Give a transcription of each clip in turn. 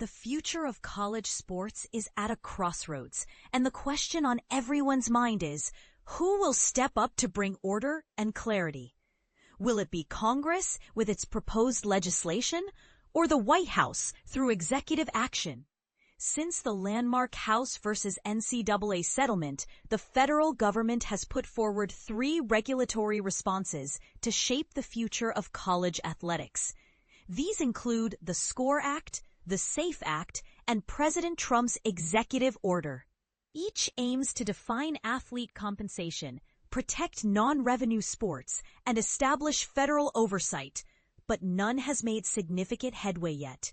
The future of college sports is at a crossroads, and the question on everyone's mind is, who will step up to bring order and clarity? Will it be Congress with its proposed legislation, or the White House through executive action? Since the landmark House versus NCAA settlement, the federal government has put forward 3 regulatory responses to shape the future of college athletics. These include the SCORE Act, the SAFE Act, and President Trump's executive order. Each aims to define athlete compensation, protect non-revenue sports, and establish federal oversight, but none has made significant headway yet.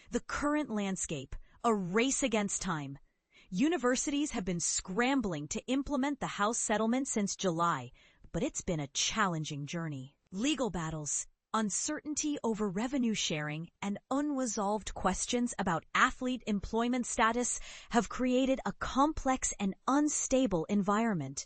The current landscape, a race against time. Universities have been scrambling to implement the House settlement since July, but it's been a challenging journey. Legal battles, uncertainty over revenue sharing, and unresolved questions about athlete employment status have created a complex and unstable environment.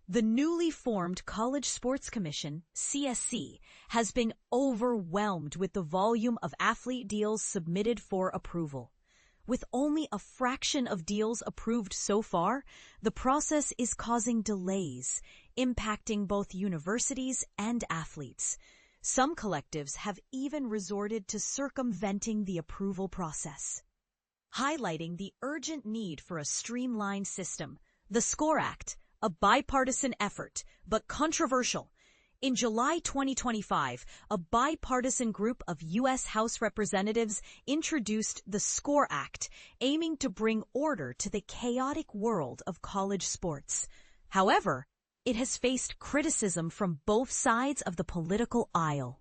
The newly formed College Sports Commission, CSC, has been overwhelmed with the volume of athlete deals submitted for approval. With only a fraction of deals approved so far, the process is causing delays, impacting both universities and athletes. Some collectives have even resorted to circumventing the approval process. Highlighting the urgent need for a streamlined system, the SCORE Act, a bipartisan effort, but controversial. In July 2025, a bipartisan group of U.S. House representatives introduced the SCORE Act, aiming to bring order to the chaotic world of college sports. However, it has faced criticism from both sides of the political aisle.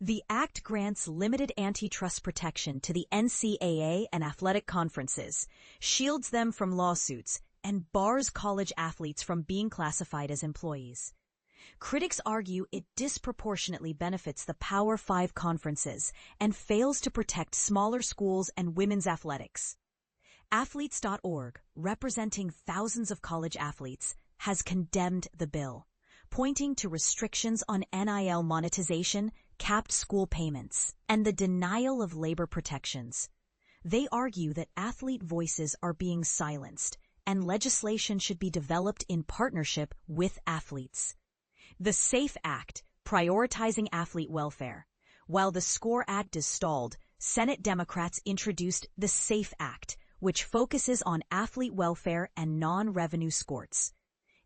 The act grants limited antitrust protection to the NCAA and athletic conferences, shields them from lawsuits, and bars college athletes from being classified as employees. Critics argue it disproportionately benefits the Power 5 conferences and fails to protect smaller schools and women's athletics. Athletes.org, representing thousands of college athletes, has condemned the bill, pointing to restrictions on NIL monetization, capped school payments, and the denial of labor protections. They argue that athlete voices are being silenced, and legislation should be developed in partnership with athletes. The SAFE Act, prioritizing athlete welfare. While the SCORE Act is stalled, Senate Democrats introduced the SAFE Act, which focuses on athlete welfare and non-revenue sports.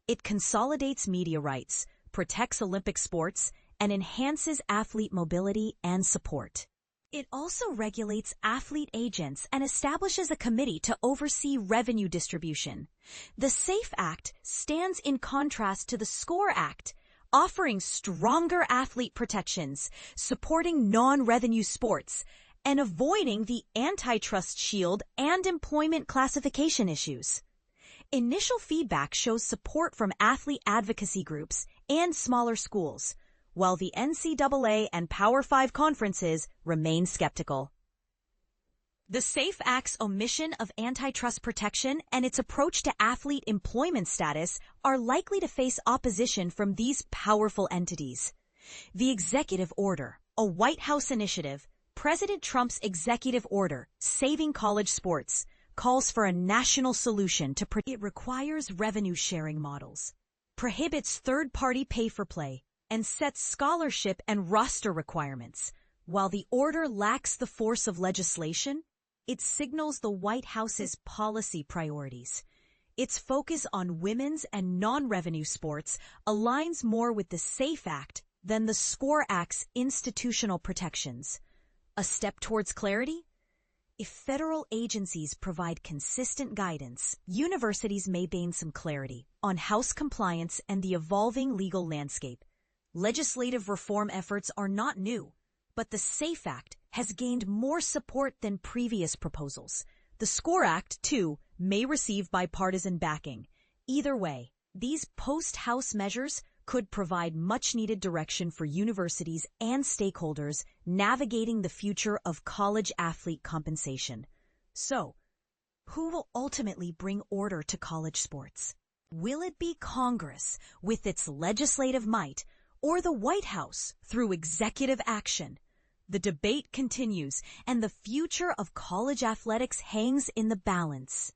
It consolidates media rights, protects Olympic sports, and enhances athlete mobility and support. It also regulates athlete agents and establishes a committee to oversee revenue distribution. The SAFE Act stands in contrast to the SCORE Act, offering stronger athlete protections, supporting non-revenue sports, and avoiding the antitrust shield and employment classification issues. Initial feedback shows support from athlete advocacy groups and smaller schools, while the NCAA and Power 5 conferences remain skeptical. The SAFE Act's omission of antitrust protection and its approach to athlete employment status are likely to face opposition from these powerful entities. The executive order, a White House initiative, President Trump's executive order, Saving College Sports, calls for a national solution to it requires revenue-sharing models, prohibits third-party pay-for-play, and sets scholarship and roster requirements. While the order lacks the force of legislation, it signals the White House's policy priorities. Its focus on women's and non-revenue sports aligns more with the SAFE Act than the SCORE Act's institutional protections. A step towards clarity? If federal agencies provide consistent guidance, universities may gain some clarity on House compliance and the evolving legal landscape. Legislative reform efforts are not new, but the SAFE Act has gained more support than previous proposals. The SCORE Act, too, may receive bipartisan backing. Either way, these post-House measures could provide much-needed direction for universities and stakeholders navigating the future of college athlete compensation. So, who will ultimately bring order to college sports? Will it be Congress with its legislative might, or the White House through executive action? The debate continues, and the future of college athletics hangs in the balance.